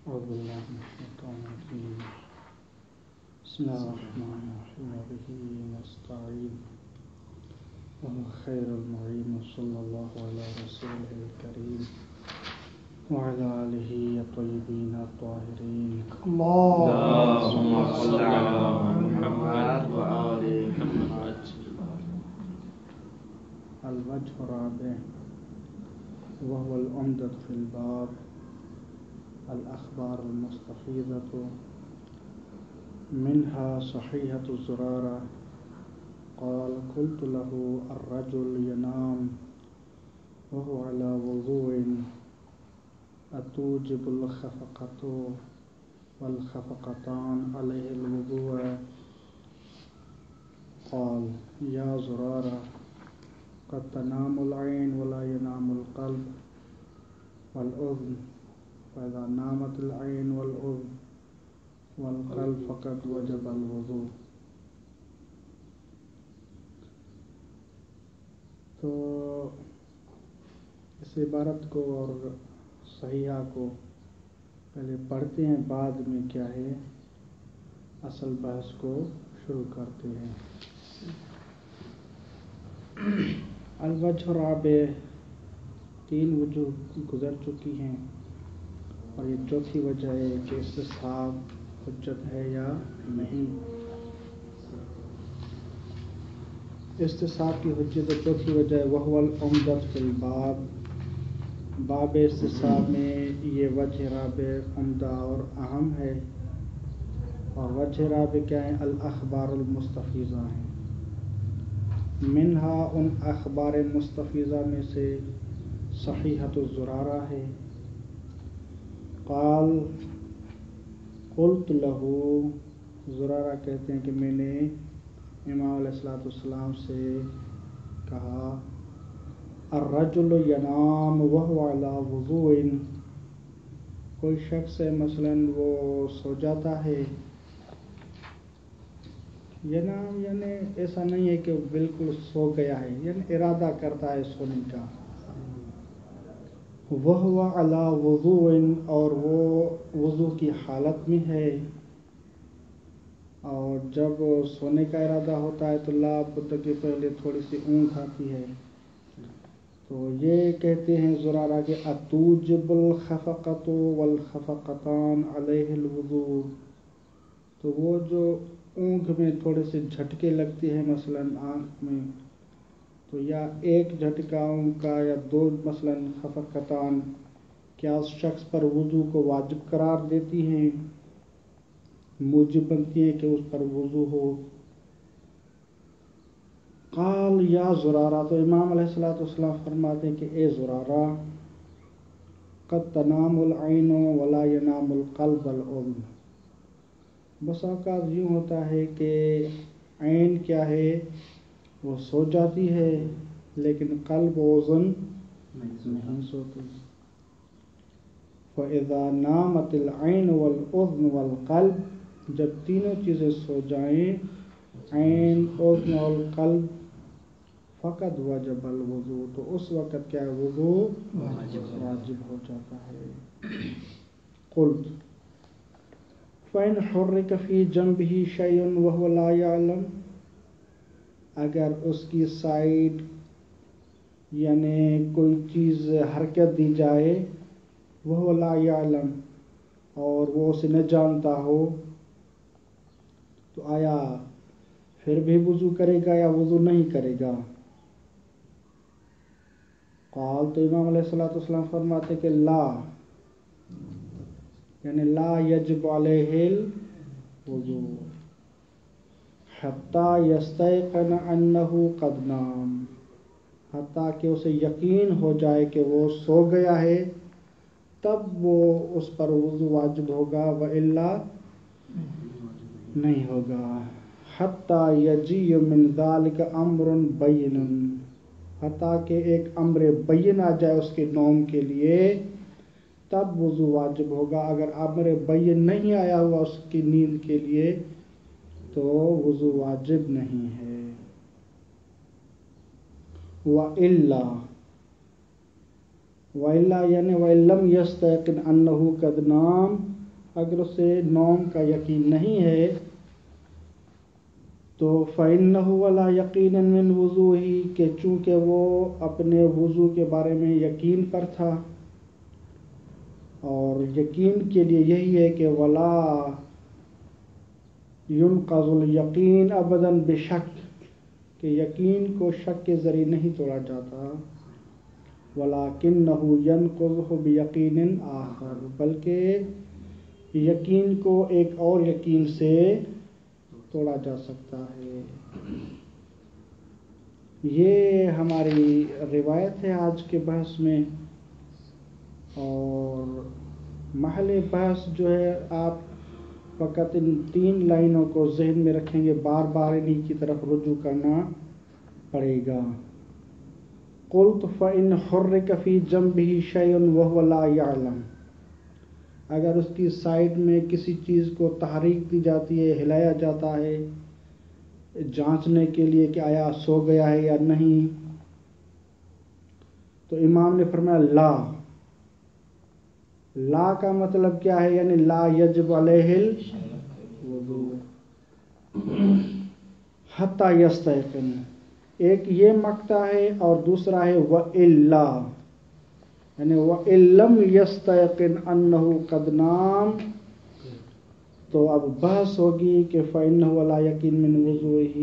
أعوذ بالله من الشيطان الرجيم بسم الله الرحمن الرحيم وبه نستعين وهو خير المعين وصلى الله على رسوله الكريم وعلى آله الطيبين الطاهرين اللهم صل على محمد وآل محمد. الوجه الرابع وهو العمدة في الباب الأخبار المستفيضة منها صحيحة زرارة قال قلت له الرجل ينام وهو على وضوء أتوجب الخفقة والخفقتان عليه الوضوء قال يا زرارة قد تنام العين ولا ينام القلب والأذن فإذا نامت العين والأذن والقلب فقد وجب الوضوء. تو اس عبارت کو اور صحیحہ کو پہلے پڑھتے ہیں، بعد میں کیا ہے اصل بحث کو شروع کرتے ہیں. الوجہ الرابع، 3 وجوہ گزر چکی ہیں اور یہ چوتھی وجہ ہے کہ استصحاب حجت ہے یا نہیں. استصحاب کی حجت چوتھی وجہ ہے وہو العمدۃ فی الباب، باب استصحاب میں یہ وجہ رابع عمدہ اور اہم ہے. اور وجہ رابع کیا ہے؟ الاخبار المستفیضہ ہیں. منہا، ان اخبار مستفیضہ میں سے صحیحۃ الزرارہ ہے. قال قلت له، زرارہ کہتے ہیں کہ میں نے امام علیہ السلام سے کہا الرجل ینام وهو علی وضوء، کوئی شخص ہے مثلاً وہ سو جاتا ہے. ینام یعنی ایسا نہیں ہے کہ وہ بالکل سو گیا ہے، یعنی ارادہ کرتا ہے سونے کا. وَهُوَ عَلَى وُضُوءٍ، اور وہ وضو کی حالت میں ہے. اور جب سونے کا ارادہ ہوتا ہے تو لا بد کہ پہلے تھوڑی سی اونگھ آتی ہے. تو یہ کہتے ہیں زرارہ کہ اتوجب الخفقۃ والخفقتان علیہ الوضوء، تو وہ جو اونگھ میں تھوڑے سے جھٹکے لگتے ہیں مثلاً آنکھ میں، تو یا ایک جھٹکا اونگھ کا یا 2 مثلاً خفقتان، کیا اس شخص پر وضو کو واجب قرار دیتی ہیں، موجب بنتی ہیں کہ اس پر وضو ہو. قال یا زرارہ، تو امام علیہ السلام فرماتے ہیں کہ اے زرارہ، قد تنام العین ولا ینام القلب والاذن، بس اوقات یوں ہوتا ہے کہ عین کیا ہے وہ سو جاتی ہے لیکن قلب و اذن نہیں سوتی. فَإِذَا نَامَتِ الْعَيْنُ وَالْأُذْنُ وَالْقَلْبُ، جب تینوں چیزیں سو جائیں، عین، اذن اور قلب، فقط وجب الوضوء، تو اس وقت کیا وضو واجب ہو جاتا ہے. قلت فَإِنْ حُرِّكَ فِي جَنْبِهِ شَيْءٌ وَهُوَ لَا يَعْلَمُ، اگر اس کی سائڈ یعنی کوئی چیز حرکت دی جائے، وَهُوَ لَا يَعْلَمُ، اور وہ اسے نہ جانتا ہو، تو آیا پھر بھی وضو کرے گا یا وضو نہیں کرے گا؟ قال، تو امام علیہ السلام فرماتے کہ لا، یعنی لا یجب علیہ الوضوء حتی یستیقن انہ قد نام، حتیٰ کہ اسے یقین ہو جائے کہ وہ سو گیا ہے، تب وہ اس پر وضو واجب ہوگا، وإلا نہیں ہوگا. حتیٰ یجیء من ذلک امر بین، حتیٰ کہ ایک امر بین آ جائے اس کے نوم کے لیے، تب وضو واجب ہوگا. اگر امر بین نہیں آیا ہوا اس کی نیند کے لیے تو وضو واجب نہیں ہے. وإلا، وَإِلَّا یعنی وَإِلَّمْ يَسْتَيْقِنْ أَنَّهُ قَدْ نَامَ، اگر اسے نوم کا یقین نہیں ہے تو فَإِنَّهُ وَلَا يَقِينًا مِنْ وُضُوئِهِ، کہ چونکہ وہ اپنے وضو کے بارے میں یقین پر تھا، اور یقین کے لیے یہی ہے کہ وَلَا يُنْقَضُ الْيَقِينَ أَبَدًا بِشَكٍّ، کہ یقین کو شک کے ذریعے نہیں توڑا جاتا، وَلَكِنَّهُ يَنْقَضُ بِيَقِينٍ آخر، بلکہ یقین کو ایک اور یقین سے توڑا جا سکتا ہے۔ یہ ہماری روایت ہے آج کے بحث میں، اور محل بحث جو ہے آپ فقط ان 3 لائنوں کو ذہن میں رکھیں گے، بار بار انہی کی طرف رجوع کرنا پڑے گا۔ قُلْتُ فَإِنْ حُرِّكَ فِي جَنْبِهِ شَيْءٌ وَهُوَ لَا يَعْلَمُ، اگر اس کی سائڈ میں کسی چیز کو تحریک دی جاتی ہے، ہلایا جاتا ہے جانچنے کے لیے کہ آیا سو گیا ہے یا نہیں، تو امام نے فرمایا لا کا مطلب کیا ہے، یعنی لا یجب علیہ الوضوء حتی یستیقن، ایک یہ مقطع ہے، اور دوسرا ہے وَإِلَّا، یعنی وَإِن لَمْ يَسْتَيْقِنْ أَنَّهُ قَدْ نَامَ، تو اب بحث ہوگی کہ فَإِنَّهُ وَلَا يَقِينٌ مِنْ وُضُوئِهِ،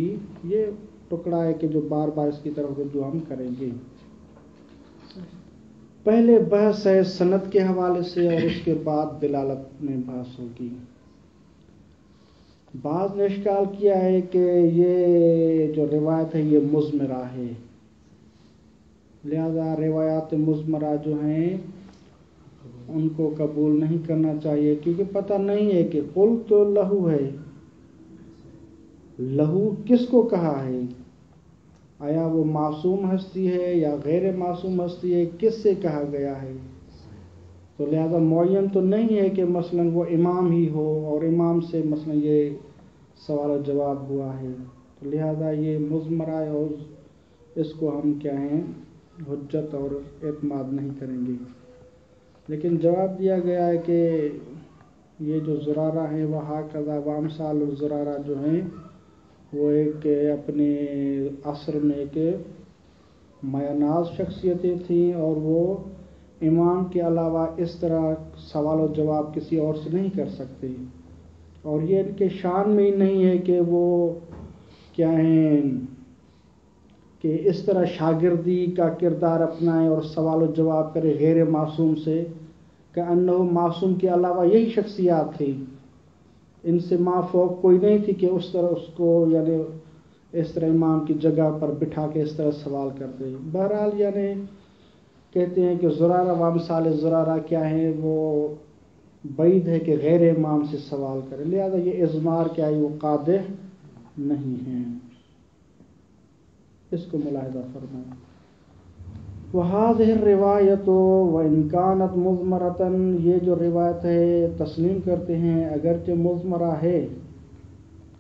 یہ ٹکڑا ہے کہ جو بار بار اس کی طرف رجوع ہم کریں گے۔ پہلے بحث ہے سند کے حوالے سے، اور اس کے بعد دلالت میں بحث ہوگی۔ بعض نے اشکال کیا ہے کہ یہ جو روایت ہے یہ مضمرہ ہے، لہذا روایات مضمرہ جو ہیں ان کو قبول نہیں کرنا چاہیے، کیونکہ پتہ نہیں ہے کہ قل تو لہو ہے، لہو کس کو کہا ہے، آیا وہ معصوم ہستی ہے یا غیر معصوم ہستی ہے، کس سے کہا گیا ہے، تو لہذا معین تو نہیں ہے کہ مثلا وہ امام ہی ہو اور امام سے مثلا یہ سوال و جواب ہوا ہے، تو لہذا یہ مضمرہ ہے اور اس کو ہم کیا ہیں حجت اور اعتماد نہیں کریں گے۔ لیکن جواب دیا گیا ہے کہ یہ جو زرارہ ہیں وہ ہاکذا وامثال الزرارہ جو ہیں وہ ایک اپنے عصر میں ایک مایہ ناز شخصیتیں تھیں، اور وہ امام کے علاوہ اس طرح سوال و جواب کسی اور سے نہیں کر سکتے، اور یہ ان کے شان میں ہی نہیں ہے کہ وہ کیا ہیں کہ اس طرح شاگردی کا کردار اپنائیں اور سوال و جواب کرے غیر معصوم سے، کہ انہو معصوم کے علاوہ یہی شخصیات تھی، ان سے ماں فوق کوئی نہیں تھی کہ اس طرح اس کو یعنی اس طرح امام کی جگہ پر بٹھا کے اس طرح سوال کرتے۔ بہرحال یعنی کہتے ہیں کہ زرارہ وامثال زرارہ کیا ہیں، وہ بعید ہے کہ غیر امام سے سوال کرے، لہذا یہ اضمار کیا ہے وہ قادح نہیں ہے، اس کو ملاحظہ فرمائیں۔ وَهَذِهِ الرِّوَایَةُ وَإِنْ كَانَتْ مُضْمَرَةً، یہ جو روایت ہے تسلیم کرتے ہیں اگرچہ مضمرہ ہے،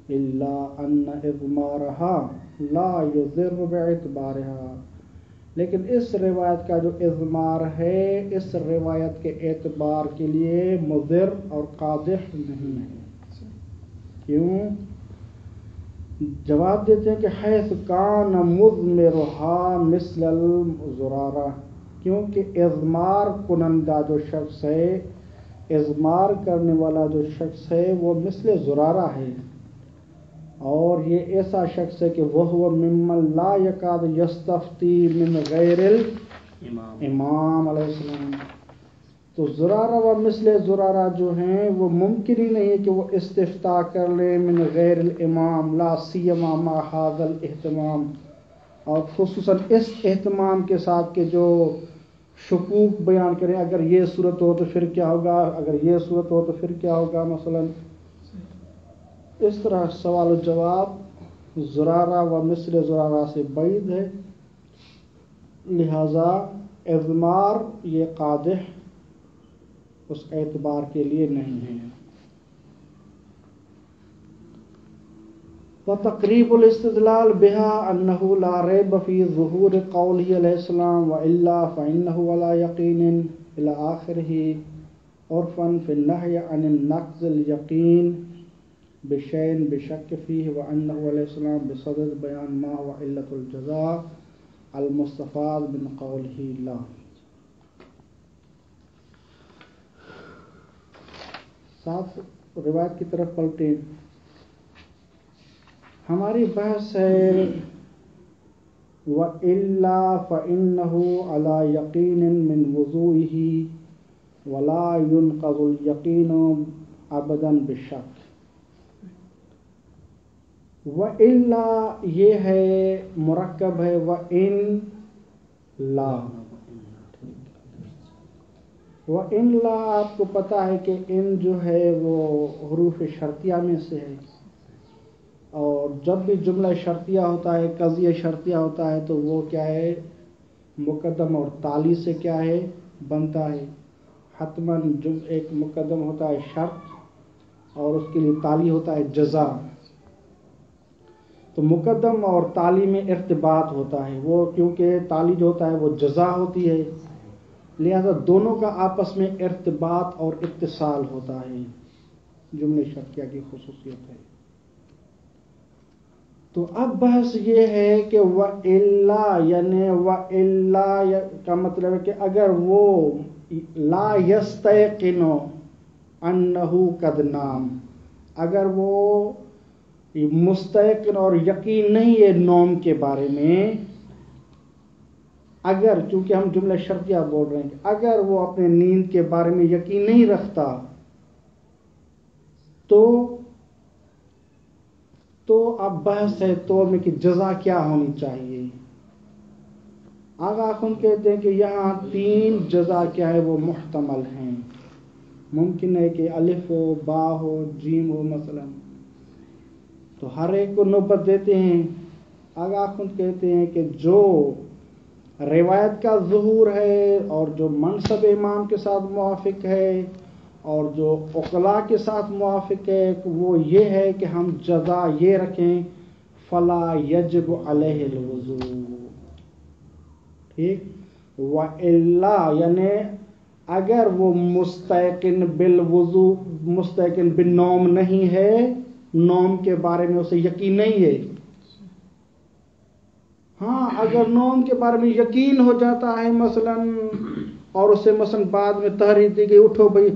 إِلَّا أَنَّ إِضْمَارَهَا لَا يُضِرُّ بِاعْتِبَارِهَا، لیکن اس روایت کا جو اضمار ہے اس روایت کے اعتبار کے لیے مضر اور قادح نہیں ہے۔ کیوں؟ جواب دیتے ہیں کہ حیث کان مضمرها مثل الزرارہ، کیونکہ اضمار کنندہ جو شخص ہے، اضمار کرنے والا جو شخص ہے وہ مثل زرارہ ہے، اور یہ ایسا شخص ہے کہ وہ ممن لا یکاد یستفتی من غیر الامام علیہ السلام، تو زرارہ و مثل زرارہ جو ہیں وہ ممکن ہی نہیں ہے کہ وہ استفتاء کر لیں من غیر الامام، لا سیما مع هذا الاہتمام، اور خصوصاً اس اہتمام کے ساتھ کہ جو شکوک بیان کریں، اگر یہ صورت ہو تو پھر کیا ہوگا، اگر یہ صورت ہو تو پھر کیا ہوگا، مثلا اس طرح سوال و جواب زرارہ و مثل زرارہ سے بعید ہے، لہذا اضمار یہ قادح اس اعتبار کے لیے نہیں ہے۔ وتقریب الاستدلال بها أنه لا ريب في ظهور قوله عليه السلام وإلا فإنه ولا يقين إلى آخره عرفا في النهي عن النقض اليقين بشيء بشك فيه وأنه عليه السلام بصدد بيان ما هو علة الجزاء المستفاد من قوله لا. صاف روایت کی طرف پلٹیں. ہماری بحث ہے وَإِلَّا فَإِنَّهُ عَلَى يَقِينٍ مِّن وُضُوئِهِ وَلَا يُنْقَضُ الْيَقِينُ أَبَدًا بِالشَّكِّ. وَإِلَّا یہ ہے مرکب ہے وَإِن لا. وَإِن لا آپ کو پتہ ہے کہ ان جو ہے وہ حروف شرطیہ میں سے ہے، اور جب بھی جملہ شرطیہ ہوتا ہے، قضیہ شرطیہ ہوتا ہے تو وہ کیا ہے، مقدم اور تالی سے کیا ہے بنتا ہے. حتماً ایک مقدم ہوتا ہے شرط اور اس کے لیے تالی ہوتا ہے جزا. تو مقدم اور تالی میں ارتباط ہوتا ہے، وہ کیونکہ تالی جو ہوتا ہے وہ جزا ہوتی ہے، لہذا دونوں کا آپس میں ارتباط اور اتصال ہوتا ہے. جملے شرطیہ کی خصوصیت ہے. تو اب بحث یہ ہے کہ وَإِلَّا یعنی وَإِلَّا کا مطلب ہے کہ اگر وہ لا يَسْتَيْقِنُ أَنَّهُ قَدْ نَامَ، اگر وہ مستيقن اور یقین نہیں ہے نوم کے بارے میں، اگر چونکہ ہم جملہ شرطیہ بول رہے ہیں کہ اگر وہ اپنے نیند کے بارے میں یقین نہیں رکھتا تو اب بحث ہے طور میں کہ جزا کیا ہونی چاہیے. آغا خون کہتے ہیں کہ یہاں 3 جزا کیا ہے وہ محتمل ہیں. ممکن ہے کہ الف ہو، با ہو، جیم ہو مثلا، تو ہر ایک کو نوبت دیتے ہیں. آغا خون کہتے ہیں کہ جو روایت کا ظہور ہے اور جو منصب امام کے ساتھ موافق ہے اور جو عقلاء کے ساتھ موافق ہے وہ یہ ہے کہ ہم جزا یہ رکھیں فلا یجب علیہ الوضو. ٹھیک. وَإِلَّا یعنی اگر وہ مستيقن بالوضو، مستيقن بالنوم نہیں ہے، نوم کے بارے میں اسے یقین نہیں ہے. ہاں اگر نوم کے بارے میں یقین ہو جاتا ہے مثلا اور اسے مثلا بعد میں تحریر دی گئی اٹھو بھائی،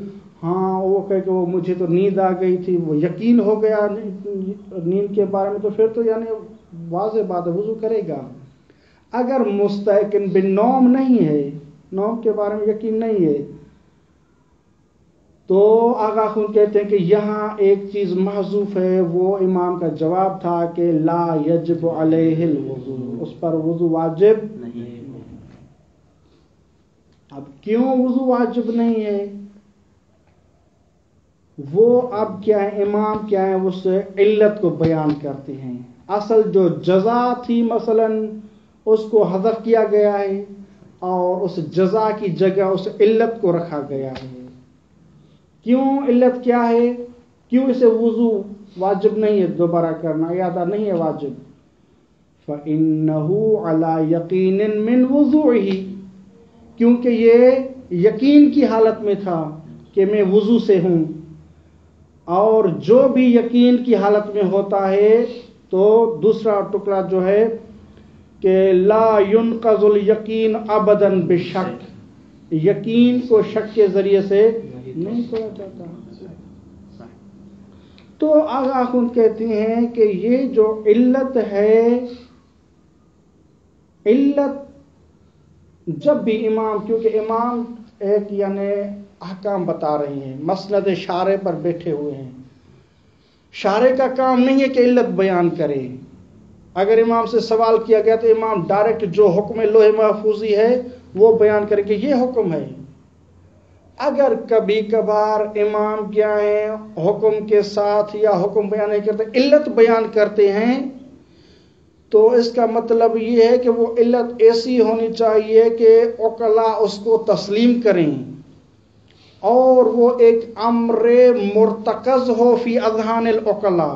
ہاں وہ کہے کہ وہ مجھے تو نیند آ گئی تھی، وہ یقین ہو گیا نیند کے بارے میں، تو پھر تو یعنی واضح بات ہے وضو کرے گا. اگر مستيقن بالنوم نہیں ہے، نوم کے بارے میں یقین نہیں ہے، تو آغا خون کہتے ہیں کہ یہاں ایک چیز محذوف ہے. وہ امام کا جواب تھا کہ لا یجب علیہ الوضو، اس پر وضو واجب نہیں. اب کیوں وضو واجب نہیں ہے؟ وہ اب کیا ہے، امام کیا ہے اس علت کو بیان کرتے ہیں. اصل جو جزا تھی مثلا اس کو حذف کیا گیا ہے اور اس جزا کی جگہ اس علت کو رکھا گیا ہے. کیوں؟ علت کیا ہے؟ کیوں اسے وضو واجب نہیں ہے دوبارہ کرنا، اعادہ نہیں ہے واجب؟ فَإِنَّهُ عَلَى يَقِينٍ مِّن وُضُوئِهِ، کیونکہ یہ یقین کی حالت میں تھا کہ میں وضو سے ہوں، اور جو بھی یقین کی حالت میں ہوتا ہے تو دوسرا ٹکڑا جو ہے کہ لا ينقض الیقین ابدا بشک، یقین کو شک کے ذریعے سے نہیں توڑا جاتا. تو آغا خون کہتے ہیں کہ یہ جو علت ہے، علت جب بھی امام، کیونکہ امام ایک یعنی احکام بتا رہے ہیں، مسند شارع پر بیٹھے ہوئے ہیں. شارع کا کام نہیں ہے کہ علت بیان کرے. اگر امام سے سوال کیا گیا تو امام ڈائریکٹ جو حکم لوح محفوظی ہے وہ بیان کرے کہ یہ حکم ہے. اگر کبھی کبھار امام کیا ہے حکم کے ساتھ یا حکم بیان نہیں کرتے، علت بیان کرتے ہیں، تو اس کا مطلب یہ ہے کہ وہ علت ایسی ہونی چاہیے کہ عقلاء اس کو تسلیم کریں اور وہ ایک امر مرتکز ہو فی اذہان العقلاء،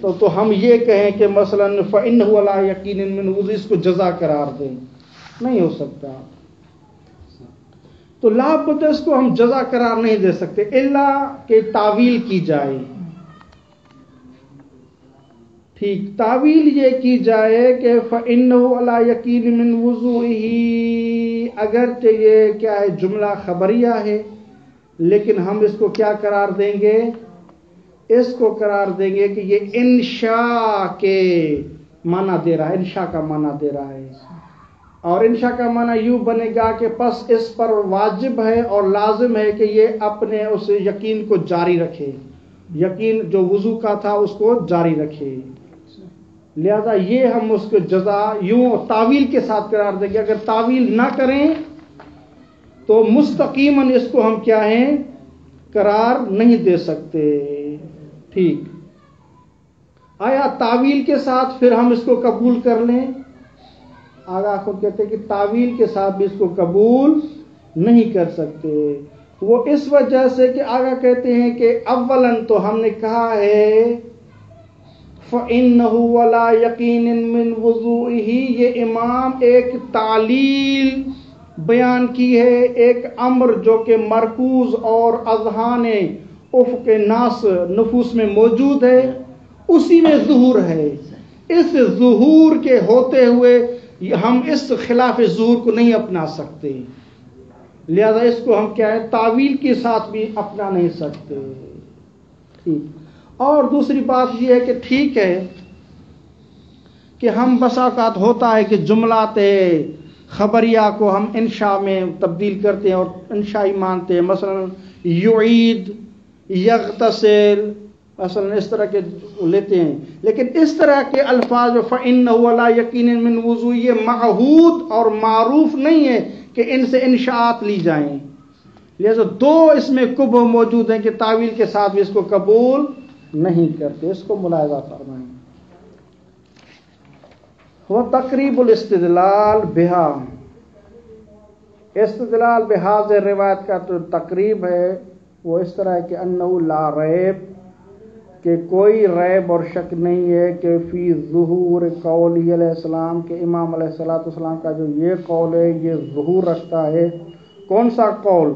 تو ہم یہ کہیں کہ مثلاً فَإِنَّهُ عَلَىٰ يَقِينٍ مِّنْ وُضُوءٍ، اس کو جزا قرار دیں، نہیں ہو سکتا. تو لا بد اس کو ہم جزا قرار نہیں دے سکتے الا کہ تعویل کی جائے. ٹھیک، تعویل یہ کی جائے کہ فَإِنَّهُ عَلَىٰ يَقِينٍ مِّنْ وُضُوئِهِ، اگرچہ یہ کیا ہے جملہ خبریہ ہے لیکن ہم اس کو کیا قرار دیں گے؟ اس کو قرار دیں گے کہ یہ انشاء کے معنی دے رہا ہے، انشاء کا معنی دے رہا ہے. اور انشاء کا معنی یوں بنے گا کہ پس اس پر واجب ہے اور لازم ہے کہ یہ اپنے اس یقین کو جاری رکھے، یقین جو وضو کا تھا اس کو جاری رکھے. لہذا یہ ہم اس کو جزا یوں تعویل کے ساتھ قرار دیں گے. اگر تعویل نہ کریں تو مستقیماً اس کو ہم کیا ہیں قرار نہیں دے سکتے. ٹھیک، آیا تعویل کے ساتھ پھر ہم اس کو قبول کر لیں؟ آگاہ خود کہتے ہیں کہ تعویل کے ساتھ بھی اس کو قبول نہیں کر سکتے. وہ اس وجہ سے کہ آگاہ کہتے ہیں کہ اولاً تو ہم نے کہا ہے فَإِنَّهُ عَلَىٰ يَقِينٍ مِّنْ وُضُوئِهِ، یہ امام ایک تعلیل بیان کی ہے، ایک امر جو کہ مرکوز اور اذہان افق ناس نفوس میں موجود ہے، اسی میں ظہور ہے. اس ظہور کے ہوتے ہوئے ہم اس خلاف ظہور کو نہیں اپنا سکتے، لہذا اس کو ہم کیا ہے تعویل کے ساتھ بھی اپنا نہیں سکتے. ٹھیک، اور دوسری بات یہ ہے کہ ٹھیک ہے کہ ہم بسا اوقات ہوتا ہے کہ جملات خبریہ کو ہم انشاء میں تبدیل کرتے ہیں اور انشائی مانتے ہیں، مثلا یعید، یغتسل، مثلا اس طرح کے لیتے ہیں. لیکن اس طرح کے الفاظ فَإِنَّهُ عَلَىٰ يَقِينٍ مِّنْ وُضُوءٍ یہ معہود اور معروف نہیں ہے کہ ان سے انشاءات لی جائیں. لہذا دو اس میں قبح موجود ہیں کہ تعویل کے ساتھ بھی اس کو قبول نہیں کرتے. اس کو ملاحظہ فرمائیں. وَتَقْرِيبُ الاستدلال بها، استدلال بہذ روایت کا تو تقریب ہے وہ اس طرح ہے کہ انه لا ریب، کہ کوئی ریب اور شک نہیں ہے کہ فی ظہور قولی علیہ السلام، کہ امام علیہ السلام کا جو یہ قول ہے یہ ظہور رکھتا ہے. کون سا قول؟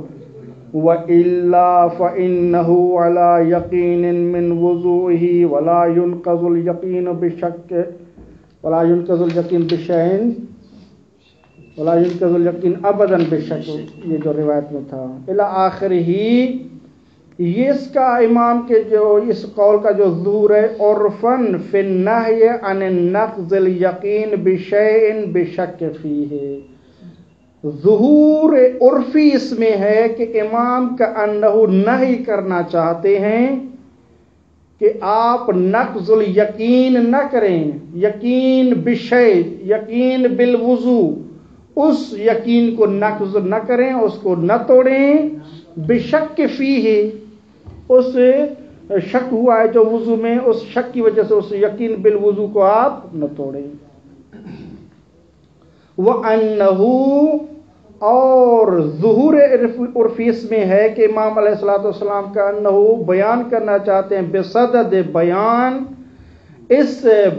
وَإِلَّا فَإِنَّهُ عَلَىٰ يَقِينٍ مِّنْ وُضُوئِهِ وَلَا يُنْقَضُ الْيَقِينُ بِشَكٍّ وَلَا يُنْقَضُ الْيَقِينُ بِشَيْءٍ وَلَا يُنْقَضُ الْيَقِينُ أَبَدًا بِشَكٍّ، یہ جو روایت میں تھا الی آخرہ. یہ اس کا امام کے جو اس قول کا جو ظہور ہے عرفاً فی النہی عن نقض الیقین بشیء بشک فیہ، ظہور عرفی اس میں ہے کہ امام کا انہو نہی کرنا چاہتے ہیں کہ آپ نقض الیقین نہ کریں، یقین بشیء، یقین بالوضوء، اس یقین کو نقض نہ کریں، اس کو نہ توڑیں، بشک فیہ، اس شک ہوا ہے جو وضو میں، اس شک کی وجہ سے اس یقین بالوضو کو آپ نہ توڑیں. وَأَنَّهُ، اور ظہور عرفی اس میں ہے کہ امام علیہ السلام کا انہو بیان کرنا چاہتے ہیں بصدد بیان، اس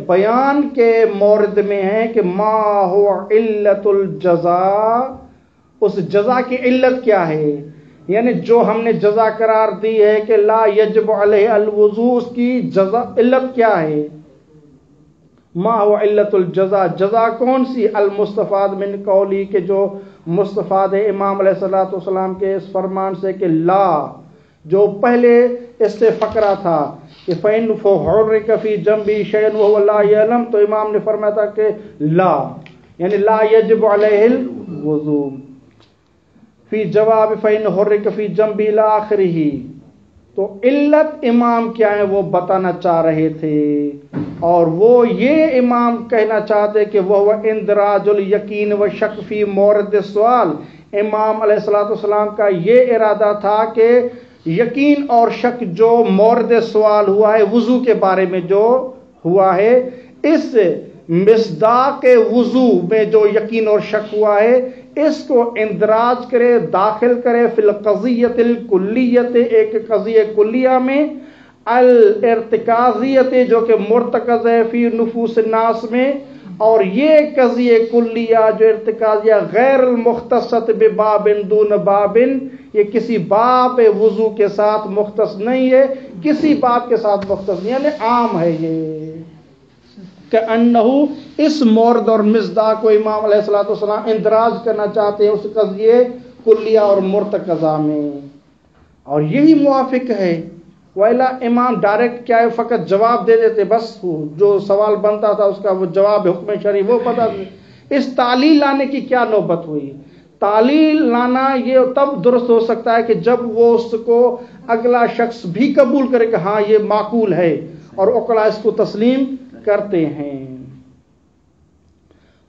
بیان کے مورد میں ہے کہ ما هو علت الجزاء، اس جزا کی علت کیا ہے، یعنی جو ہم نے جزا قرار دی ہے کہ لا یجب علیہ الوضوء، اس کی جزا علت کیا ہے؟ ما هو علت الجزا، جزا کون سی؟ المستفاد من قولی، کہ جو مستفاد ہے امام علیہ السلام کے اس فرمان سے کہ لا، جو پہلے اس سے فقرہ تھا کہ فَإِنْ فَحُرِّكَ فِي جَنْبِهِ شَيْءٌ وَهُوَ لَا يَعْلَمُ، تو امام نے فرمایا تھا کہ لا یعنی لا یجب علیہ الوضوء. فی جواب فَإِنْ حُرِّكَ فِي جَنْبِهِ إِلَى آخِرِهِ، تو علت امام کیا ہے وہ بتانا چاہ رہے تھے، اور وہ یہ امام کہنا چاہتے کہ وہ اندراج الیقین و شک فی مورد سوال. امام علیہ السلام کا یہ ارادہ تھا کہ یقین اور شک جو مورد سوال ہوا ہے وضو کے بارے میں جو ہوا ہے، اس مصداق وضو میں جو یقین اور شک ہوا ہے اس کو اندراج کرے، داخل کرے فی القضیۃ الکلیۃ، ایک قضیہ کلیہ میں، الارتکازیت جو کہ مرتکز ہے فی نفوس الناس میں، اور یہ قضیہ کلیہ جو ارتکازیہ غیر المختصت بباب دون باب، یہ کسی باب وضو کے ساتھ مختص نہیں ہے، کسی باب کے ساتھ مختص نہیں، یعنی عام ہے یہ کہ انہو اس مورد اور مصداق کو امام علیہ الصلوۃ والسلام اندراج کرنا چاہتے ہیں اس قضیے کلیہ اور مرتکزہ میں، اور یہی موافق ہے۔ وَإِلَّا امام ڈائریکٹ کیا ہے، فقط جواب دے دیتے، بس جو سوال بنتا تھا اس کا وہ جواب حکم شرعی وہ بتا دیتے۔ اس تعلیل لانے کی کیا نوبت ہوئی؟ تعلیل لانا یہ تب درست ہو سکتا ہے کہ جب وہ اس کو اگلا شخص بھی قبول کرے کہ ہاں یہ معقول ہے، اور عقلا اس کو تسلیم کرتے ہیں۔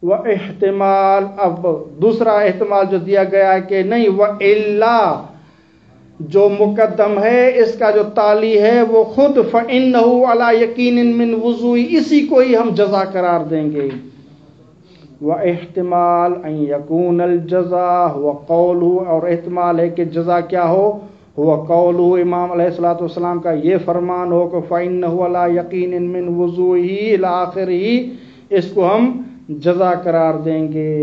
وہ احتمال، اب دوسرا احتمال جو دیا گیا ہے کہ نہیں، وَإِلَّا جو مقدم ہے اس کا جو تالی ہے وہ خود فَإِنَّهُ عَلَى يَقِينٍ مِّن وُضُوءِ، اسی کو ہی ہم جزا قرار دیں گے۔ وَاحتمال أَن يَكُونَ الْجَزَاءُ وَقَوْلُهُ، اور احتمال ہے کہ جزا کیا ہو، ہوا قَوْلُهُ امام علیہ الصلوۃ والسلام کا یہ فرمان ہو کہ فَإِنَّهُ عَلَى يَقِينٍ مِّن وُضُوئِهِ إِلَى آخِرِهِ، اس کو ہم جزا قرار دیں گے۔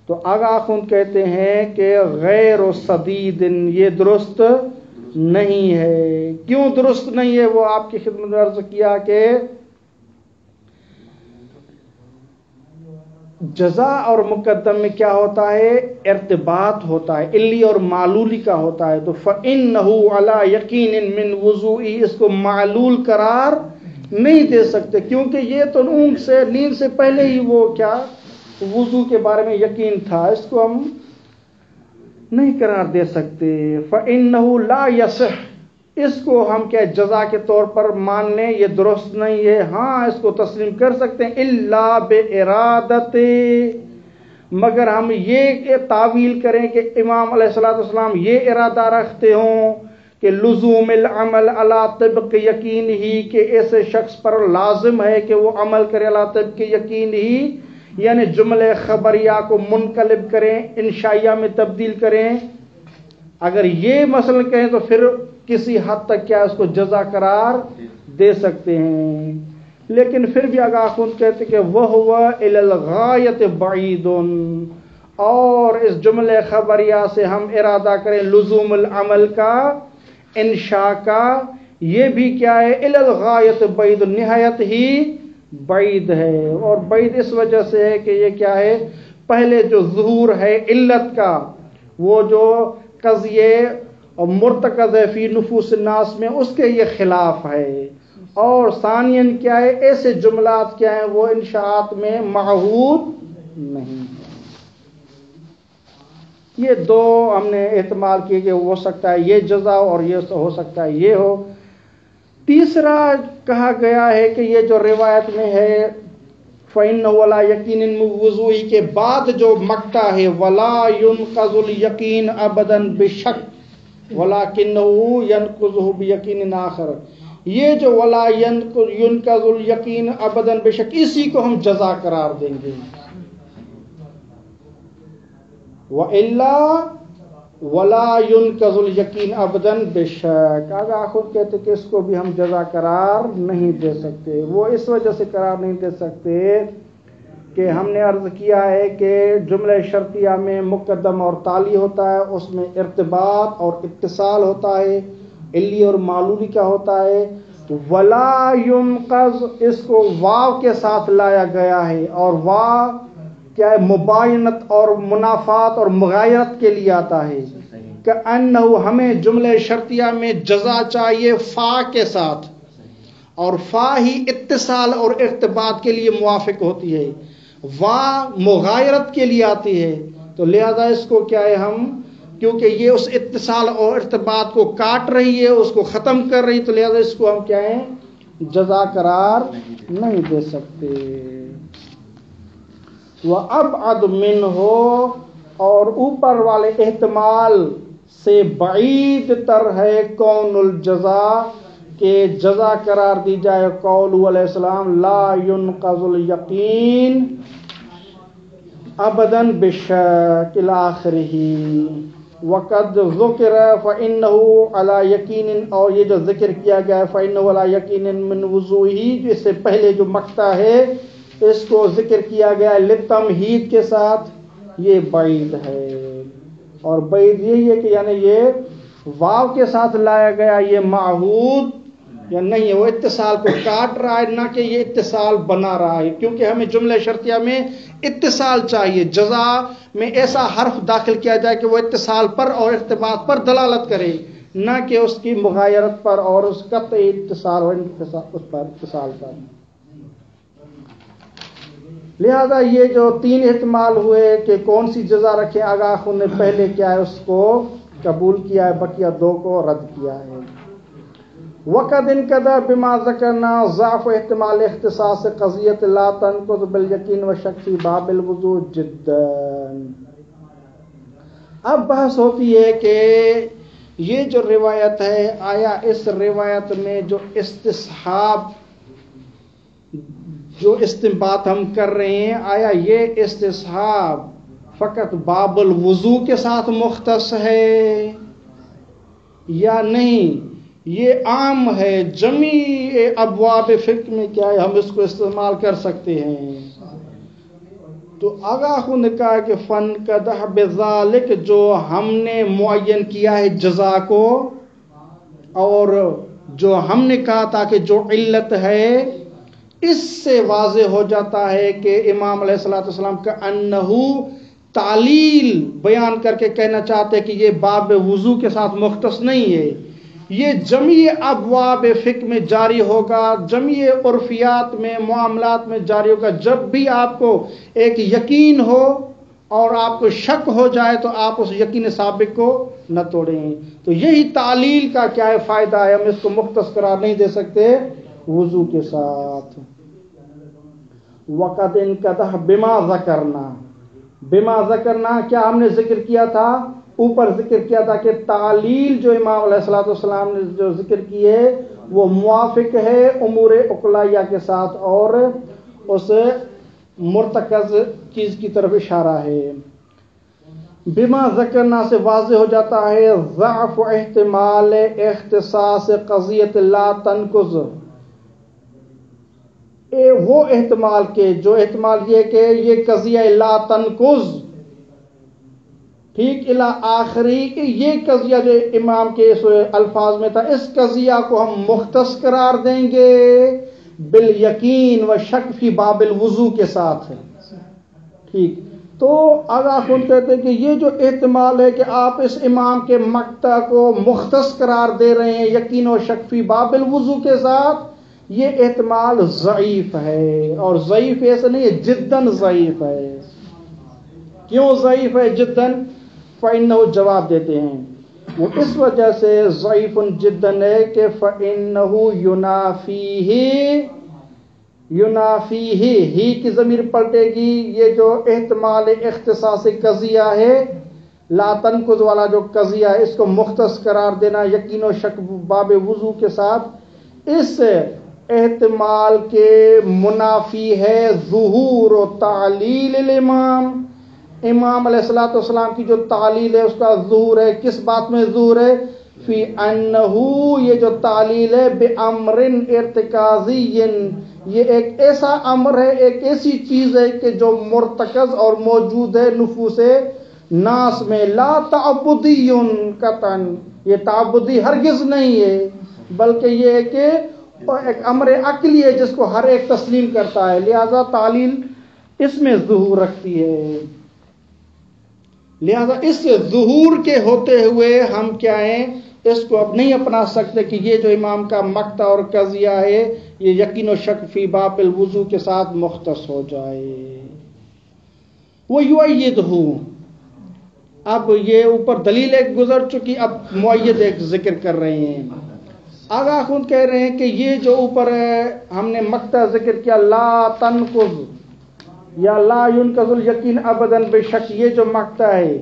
تو آغا خون کہتے ہیں کہ غیر صدید، یہ درست نہیں ہے۔ کیوں درست نہیں ہے وہ آپ کی خدمت میں عرض کیا کہ جزا اور مقدم میں کیا ہوتا ہے، ارتباط ہوتا ہے، علی اور معلولی کا ہوتا ہے۔ تو فَإِنَّهُ عَلَى يَقِينٍ مِّن وُضُوئِهِ، اس کو معلول قرار نہیں دے سکتے، کیونکہ یہ تو نیند سے پہلے ہی وہ کیا وضو کے بارے میں یقین تھا، اس کو ہم نہیں قرار دے سکتے۔ فَإِنَّهُ لَا يَصِحُّ، اس کو ہم کیا جزا کے طور پر مان لیں، یہ درست نہیں ہے۔ ہاں اس کو تسلیم کر سکتے ہیں، الا بِإِرَادَتِ، مگر ہم یہ تعویل کریں کہ امام علیہ الصلوۃ والسلام یہ ارادہ رکھتے ہوں کہ لزوم العمل علی طبق یقین ہی، کہ ایسے شخص پر لازم ہے کہ وہ عمل کرے علی طبق یقین ہی، یعنی جملے خبریہ کو منقلب کریں، انشائیہ میں تبدیل کریں۔ اگر یہ مسئلہ کہیں تو پھر کسی حد تک کیا اس کو جزا قرار دے سکتے ہیں، لیکن پھر بھی آگاہ خون کہتے کہ وَهُوَ إِلَى الْغَایَةِ بَعِیدٌ، اور اس جملے خبریہ سے ہم ارادہ کریں لزوم العمل کا، انشاء کا، یہ بھی کیا ہے إِلَى الْغَایَةِ بَعِیدٌ، نہایت ہی بعید ہے۔ اور بعید اس وجہ سے ہے کہ یہ کیا ہے، پہلے جو ظہور ہے علت کا، وہ جو قضیے اور مرتکز ہے فی نفوس الناس میں، اس کے یہ خلاف ہے، اور ثانیاً کیا ہے، ایسے جملات کیا ہیں وہ انشاءات میں معہود نہیں۔ یہ دو ہم نے احتمال کیے کہ ہو سکتا ہے یہ جزا اور یہ ہو سکتا ہے یہ ہو۔ تیسرا کہا گیا ہے کہ یہ جو روایت میں ہے فَإِنَّهُ عَلَى يَقِينٍ مِّن وُضُوئِهِ کے بعد جو مقطع ہے وَلَا يُنْقَضُ الْيَقِينُ أَبَدًا بِشَكٍّ وَلَكِنَّهُ يَنْقُضُهُ بِيَقِينٍ آخَرٍ، یہ جو وَلَا يُنْقَضُ الْيَقِينُ أَبَدًا بِشَكٍّ، اسی کو ہم جزا قرار دیں گے۔ وَإِلَّا وَلَا يُنْقَضُ الْيَقِينُ أَبَدًا بِشَكٍّ، آگا خود کہتے کہ اس کو بھی ہم جزا قرار نہیں دے سکتے۔ وہ اس وجہ سے قرار نہیں دے سکتے کہ ہم نے عرض کیا ہے کہ جملہ شرطیہ میں مقدم اور تالی ہوتا ہے، اس میں ارتباط اور اتصال ہوتا ہے، علی اور معلولی کا ہوتا ہے۔ وَلَا يُنْقَض، اس کو واو کے ساتھ لایا گیا ہے، اور واو کیا ہے، مباینت اور منافات اور مغایرت کے لیے آتا ہے کہ انہو، ہمیں جملہ شرطیہ میں جزا چاہیے فا کے ساتھ، اور فا ہی اتصال اور ارتباط کے لیے موافق ہوتی ہے، وا مغایرت کے لیے آتی ہے، تو لہذا اس کو کیا ہے ہم، کیونکہ یہ اس اتصال اور ارتباط کو کاٹ رہی ہے، اس کو ختم کر رہی، تو لہذا اس کو ہم کیا ہے جزا قرار نہیں دے سکتے۔ وَأَبْعَدُ مِنْهُ، اور اوپر والے احتمال سے بعید تر ہے کون الجزا، کہ جزا قرار دی جائے قول علیہ السلام لا ينقض الیقین ابداً بشک الی آخرہ، وقد ذکر فإنه على یقین، اور یہ جو ذکر کیا گیا ہے فإنه على یقین من وضوئه، جو اس سے پہلے جو مقطع ہے اس کو ذکر کیا گیا ہے للتمہید کے ساتھ، یہ بعید ہے. اور بعید یہی ہے کہ یعنی یہ واو کے ساتھ لایا گیا، یہ معہود یا نہیں ہے، وہ اتصال کو کاٹ رہا ہے، نہ کہ یہ اتصال بنا رہا ہے، کیونکہ ہمیں جملہ شرطیہ میں اتصال چاہیے، جزا میں ایسا حرف داخل کیا جائے کہ وہ اتصال پر اور ارتباط پر دلالت کرے، نہ کہ اس کی مغایرت پر اور اس قطع اتصال اور اس پر اتصال پر. لہذا یہ جو 3 احتمال ہوئے کہ کون سی جزا رکھیں، آگاہ نے پہلے کیا ہے اس کو قبول کیا ہے، بقیہ 2 کو رد کیا ہے. وقد انقضى بما ذكرنا ضعف احتمال اختصاص قضیت لا تنقض بالیقین وشک فی باب الوضوء جدا. اب بحث ہوتی ہے کہ یہ جو روایت ہے، آیا اس روایت میں جو استصحاب، جو استنباط ہم کر رہے ہیں، آیا یہ استصحاب فقط باب الوضوء کے ساتھ مختص ہے یا نہیں؟ یہ عام ہے، جمیع ابواب فقہ میں کیا ہے ہم اس کو استعمال کر سکتے ہیں. تو آگاہ نے کہا کہ فن قدح بذالک، جو ہم نے معین کیا ہے جزا کو، اور جو ہم نے کہا تھا کہ جو علت ہے، اس سے واضح ہو جاتا ہے کہ امام علیہ الصلوۃ والسلام کا انہو تعلیل بیان کر کے کہنا چاہتے کہ یہ باب وضو کے ساتھ مختص نہیں ہے، یہ جمیع ابواب فقہ میں جاری ہوگا، جمیع عرفیات میں، معاملات میں جاری ہوگا. جب بھی آپ کو ایک یقین ہو اور آپ کو شک ہو جائے تو آپ اس یقین سابق کو نہ توڑیں. تو یہی تعلیل کا کیا ہے فائدہ ہے، ہم اس کو مختص قرار نہیں دے سکتے وضو کے ساتھ. وقد انقضى بما ذکرنا، بما ذکرنا کیا ہم نے ذکر کیا تھا؟ اوپر ذکر کیا تھا کہ تعلیل جو امام علیہ الصلوۃ والسلام نے جو ذکر کی ہے وہ موافق ہے امور عقلیہ کے ساتھ، اور اس مرتکز چیز کی طرف اشارہ ہے. بما ذکرنا سے واضح ہو جاتا ہے ضعف احتمال اختصاص قضیت لا تنقض، وہ احتمال کے جو احتمال یہ کہ یہ قضیہ لا تنقض، ٹھیک الی آخری، کہ یہ قضیہ جو امام کے اس الفاظ میں تھا، اس قضیہ کو ہم مختص قرار دیں گے بالیقین و شک فی باب الوضو کے ساتھ. ٹھیک، تو آگاہ خود کہتے ہیں کہ یہ جو احتمال ہے کہ آپ اس امام کے مقطع کو مختص قرار دے رہے ہیں یقین و شک فی باب الوضو کے ساتھ، یہ احتمال ضعیف ہے. اور ضعیف ایسا نہیں ہے، جداً ضعیف ہے. کیوں ضعیف ہے جداً؟ فإنہ جواب دیتے ہیں وہ اس وجہ سے ضعیف جداً ہے کہ فإنہ ینافیہ ہی کی ضمیر پلٹے گی. یہ جو احتمال اختصاص قضیہ ہے، لا تنقض والا جو قضیہ ہے، اس کو مختص قرار دینا یقین و شک باب وضو کے ساتھ، اس احتمال کے منافی ہے ظہور و تعلیل الامام، امام علیہ الصلوۃ والسلام کی جو تعلیل ہے اس کا ظہور ہے. کس بات میں ظہور ہے؟ فی انہو، یہ جو تعلیل ہے بامر ارتکازی، یہ ایک ایسا امر ہے، ایک ایسی چیز ہے کہ جو مرتکز اور موجود ہے نفوس ناس میں. لا تعبدی قطعاً، یہ تعبدی ہرگز نہیں ہے، بلکہ یہ ہے کہ ایک امر عقلی ہے جس کو ہر ایک تسلیم کرتا ہے. لہذا تعلیل اس میں ظہور رکھتی ہے. لہذا اس ظہور کے ہوتے ہوئے ہم کیا ہیں، اس کو اب نہیں اپنا سکتے کہ یہ جو امام کا مقطع اور قضیہ ہے یہ یقین و شک فی باب الوضو کے ساتھ مختص ہو جائے. وہ یؤیدہ، اب یہ اوپر دلیل ایک گزر چکی، اب مؤید ایک ذکر کر رہے ہیں. آگاہ خود کہہ رہے ہیں کہ یہ جو اوپر ہم نے مقطع ذکر کیا لا تنقض یا لا ينقض الیقین ابداً بشک، یہ جو مقطع ہے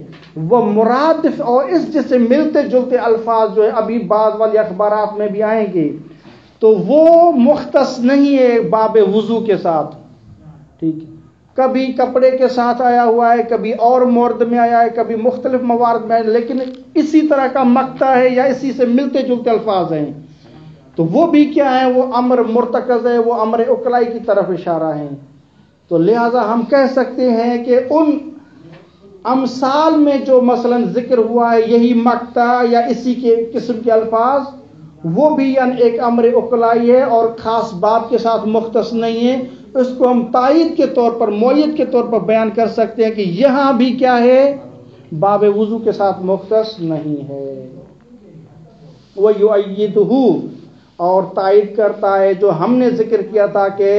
وہ مرادف اور اس جیسے ملتے جلتے الفاظ جو ہے ابھی بعض والی اخبارات میں بھی آئیں گے، تو وہ مختص نہیں ہے باب وضو کے ساتھ. ٹھیک، کبھی کپڑے کے ساتھ آیا ہوا ہے، کبھی اور مورد میں آیا ہے، کبھی مختلف موارد میں آیا ہے، لیکن اسی طرح کا مقطع ہے یا اسی سے ملتے جلتے الفاظ ہیں، تو وہ بھی کیا ہے؟ وہ امر مرتکز ہے، وہ امر اکلائی کی طرف اشارہ ہے. تو لہذا ہم کہہ سکتے ہیں کہ ان امثال میں جو مثلا ذکر ہوا ہے یہی مقطع یا اسی کے قسم کے الفاظ، وہ بھی یعنی ایک امر اکلائی ہے اور خاص باب کے ساتھ مختص نہیں ہے. اس کو ہم تائید کے طور پر، مؤید کے طور پر بیان کر سکتے ہیں کہ یہاں بھی کیا ہے؟ باب وضو کے ساتھ مختص نہیں ہے. وَيُؤَيِّدُهُ، اور تائید کرتا ہے جو ہم نے ذکر کیا تھا کہ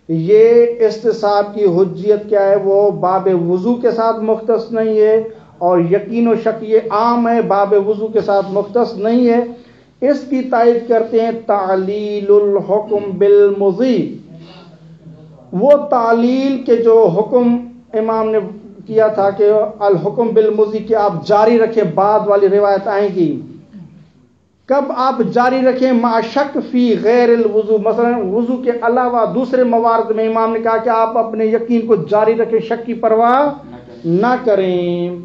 یہ استصحاب کی حجیت کیا ہے؟ وہ باب وضو کے ساتھ مختص نہیں ہے، اور یقین و شک یہ عام ہے، باب وضو کے ساتھ مختص نہیں ہے. اس کی تائید کرتے ہیں تعلیل الحکم بالمضی، وہ تعلیل کے جو حکم امام نے کیا تھا کہ الحکم بالمضی کہ آپ جاری رکھیں، بعد والی روایت آئیں گی. کب آپ جاری رکھیں؟ مع شک فی غیر الوضو، مثلا وضو کے علاوہ دوسرے موارد میں امام نے کہا کہ آپ اپنے یقین کو جاری رکھیں، شک کی پرواہ نہ کریں.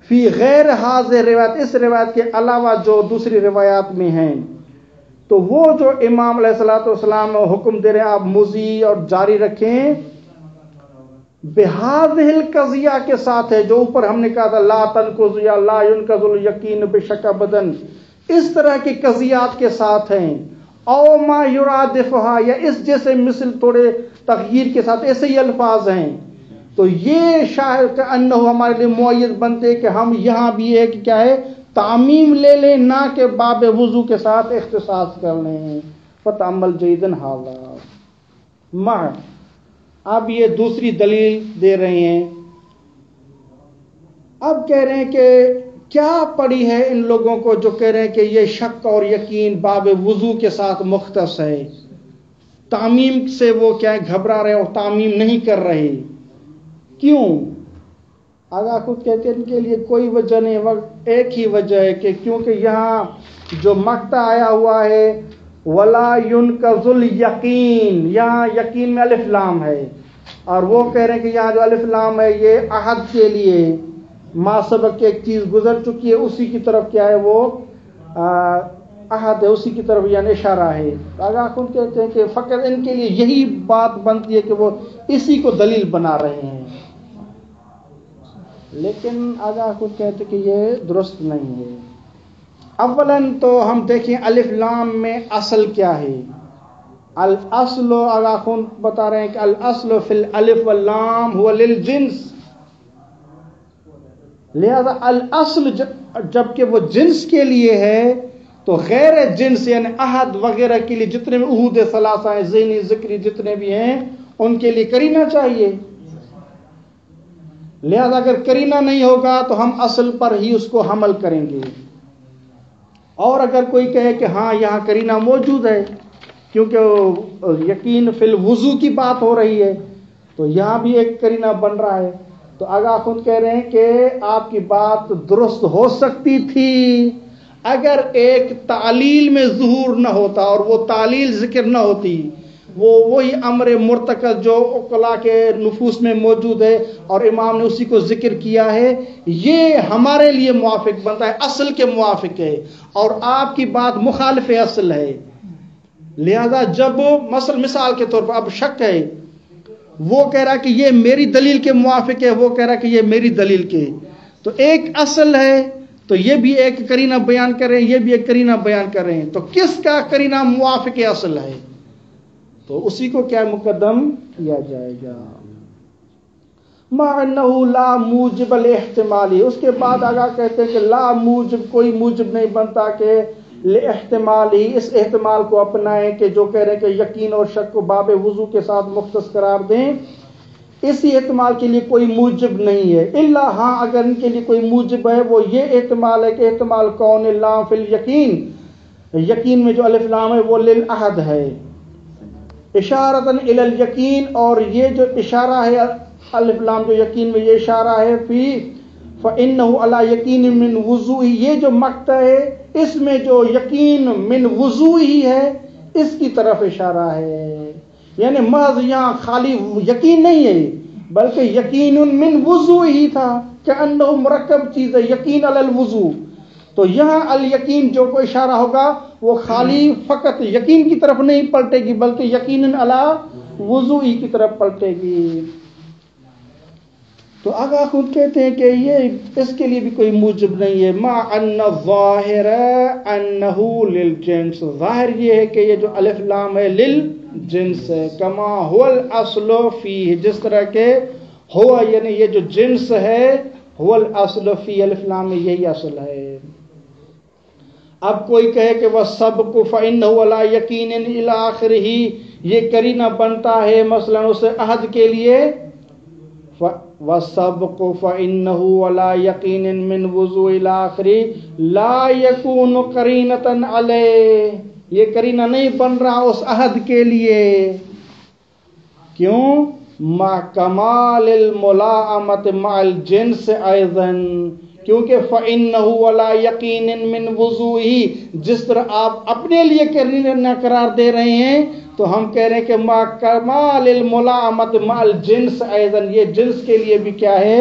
فی غیر حاضر روایت، اس روایت کے علاوہ جو دوسری روایات میں ہیں، تو وہ جو امام علیہ الصلوۃ والسلام حکم دے رہے ہیں آپ مضی اور جاری رکھیں، بہذہ القضیہ کے ساتھ ہے جو اوپر ہم نے کہا تھا لا تنقض یا لا ينقض الیقین بشک ابدن، اس طرح کی قضیات کے ساتھ ہیں. او ما یرادفها، یا اس جیسے مثل تھوڑے تغییر کے ساتھ ایسے ہی الفاظ ہیں. تو یہ شاہد کہ انہ ہمارے لیے مؤید بنتے کہ ہم یہاں بھی ایک کیا ہے؟ تعمیم لے لیں، نہ کہ باب وضو کے ساتھ اختصاص کر لیں. فتعمل جیدن ھذا مع، اب یہ دوسری دلیل دے رہے ہیں. اب کہہ رہے ہیں کہ کیا پڑی ہے ان لوگوں کو جو کہہ رہے ہیں کہ یہ شک اور یقین باب وضو کے ساتھ مختص ہے، تعمیم سے وہ کیا ہے؟ گھبرا رہے اور تعمیم نہیں کر رہے. کیوں؟ آگاہ خود کہتے ہیں ان کے لیے کوئی وجہ نہیں، وقت ایک ہی وجہ ہے کہ کیونکہ یہاں جو مقطع آیا ہوا ہے ولا ينقض الیقین، یہاں یقین میں الف لام ہے، اور وہ کہہ رہے ہیں کہ یہاں جو الف لام ہے یہ عہد کے لیے، ما سبق کی ایک چیز گزر چکی ہے اسی کی طرف کیا ہے؟ وہ عہد ہے، اسی کی طرف یعنی اشارہ ہے. آگاہ خود کہتے ہیں کہ فقط ان کے لیے یہی بات بنتی ہے کہ وہ اسی کو دلیل بنا رہے ہیں، لیکن آگاہ خود کہتے ہیں کہ یہ درست نہیں ہے. اولاً تو ہم دیکھیں الف لام میں اصل کیا ہے. الاصل، آگاہ خود بتا رہے ہیں کہ الاصل فی الالف واللام هو للجنس، لہذا الاصل جب کہ وہ جنس کے لیے ہے تو غیر جنس یعنی عہد وغیرہ کے لیے جتنے بھی عہود ثلاثہ ہیں، ذہنی ذکری جتنے بھی ہیں، ان کے لیے کرینہ چاہیے. لہذا اگر کرینہ نہیں ہوگا تو ہم اصل پر ہی اس کو حمل کریں گے. اور اگر کوئی کہے کہ ہاں یہاں کرینہ موجود ہے کیونکہ یقین فی الوضو کی بات ہو رہی ہے، تو یہاں بھی ایک کرینہ بن رہا ہے. تو آگاہ خود کہہ رہے ہیں کہ آپ کی بات درست ہو سکتی تھی اگر ایک تعلیل میں ظہور نہ ہوتا اور وہ تعلیل ذکر نہ ہوتی، وہی امر مرتکز جو عقلاء کے نفوس میں موجود ہے اور امام نے اسی کو ذکر کیا ہے، یہ ہمارے لیے موافق بنتا ہے، اصل کے موافق ہے، اور آپ کی بات مخالف اصل ہے. لہذا جب مثال کے طور پر اب شک ہے، وہ کہہ رہا کہ یہ میری دلیل کے موافق ہے، وہ کہہ رہا کہ یہ میری دلیل کے، تو ایک اصل ہے تو یہ بھی ایک کرینہ بیان کر رہے ہیں، یہ بھی ایک کرینہ بیان کر رہے ہیں، تو کس کا کرینہ موافق اصل ہے؟ تو اسی کو کیا مقدم کیا جائے گا. مع انہ لا موجب الاحتمالی، اس کے بعد آگاہ کہتے ہیں کہ لا موجب، کوئی موجب نہیں بنتا کہ احتمال ہی، اس احتمال کو اپنائیں کہ جو کہہ رہے ہیں کہ یقین اور شک کو باب وضو کے ساتھ مختص قرار دیں، اسی احتمال کے لیے کوئی موجب نہیں ہے. الا، ہاں اگر ان کے لیے کوئی موجب ہے وہ یہ احتمال ہے کہ احتمال کون لام فی الیقین، یقین میں جو الف لام ہے وہ للعہد ہے، اشارتاً الی الیقین، اور یہ جو اشارہ ہے الف لام جو یقین میں یہ اشارہ ہے فی فإنہ علی یقین من وضوء، یہ جو مقطع ہے اس میں جو یقین من وضوء ہی ہے اس کی طرف اشارہ ہے. یعنی محض یہاں خالی یقین نہیں ہے بلکہ یقین من وضو ہی تھا کہ انہ مرکب چیز ہے یقین علی الوضو. تو یہاں الیقین جو کو اشارہ ہوگا وہ خالی فقط یقین کی طرف نہیں پلٹے گی بلکہ یقین علی وضو ہی کی طرف پلٹے گی. تو آگاہ خود کہتے ہیں کہ یہ اس کے لیے بھی کوئی موجب نہیں ہے. ما ان الظاہر انہ للجنس، ظاہر یہ ہے کہ یہ جو الف لام ہے للجنس ہے. کما هو الاصل فیہ، جس طرح کہ ہوا یعنی یہ جو جنس ہے هو الاصل فی، الف لام میں یہی اصل ہے. اب کوئی کہے کہ وَالسَّبْقُ فَإِنَّهُ عَلَىٰ يَقِينٍ إِلَىٰ آخِرِهِ، یہ قرینہ بنتا ہے مثلا اسے عہد کے لیے. وَالسَّبْقُ فَإِنَّهُ عَلَىٰ يَقِينٍ مِّن وُضُوءِ الْآخِرِ لَا يَكُونُ قَرِينَةً عَلَيْهِ، یہ قرینہ نہیں بن رہا اس عہد کے لیے. کیوں؟ مع کمال الملائمۃ مع الجنس ایضا، کیونکہ فَإِنَّهُ عَلَىٰ يَقِينٍ مِّن وُضُوئِهِ، جس طرح آپ اپنے لیے قرینہ قرار دے رہے ہیں تو ہم کہہ رہے ہیں کہ مع کمال الملائمۃ مع الجنس ایضا، یہ جنس کے لیے بھی کیا ہے؟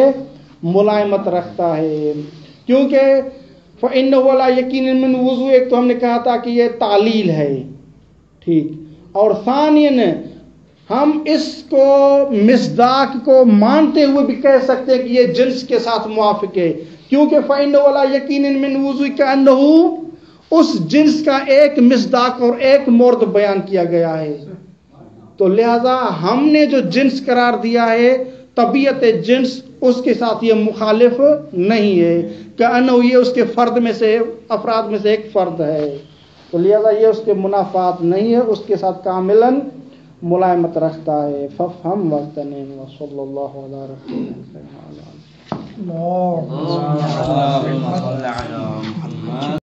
ملائمت رکھتا ہے. کیونکہ فَإِنَّهُ عَلَىٰ يَقِينٍ مِّن وُضُوءِ، ایک تو ہم نے کہا تھا کہ یہ تعلیل ہے، ٹھیک، اور ثانیاً ہم اس کو مصداق کو مانتے ہوئے بھی کہہ سکتے ہیں کہ یہ جنس کے ساتھ موافق ہے. کیونکہ فَإِنَّهُ عَلَىٰ يَقِينٍ مِّن وُضُوءِ كَأَنَّهُ، اس جنس کا ایک مصداق اور ایک مورد بیان کیا گیا ہے. تو لہذا ہم نے جو جنس قرار دیا ہے طبیعت جنس اس کے ساتھ یہ مخالف نہیں ہے كأنه یہ اس کے فرد میں سے افراد میں سے ایک فرد ہے. تو لہذا یہ اس کے منافات نہیں ہے، اس کے ساتھ کاملاً ملائمت رکھتا ہے. فَافْهَمْ وَاغْتَنِمْ وَصَلَّى اللَّهُ عَلَىٰ رَسُولِهِ اللهم صل على محمد.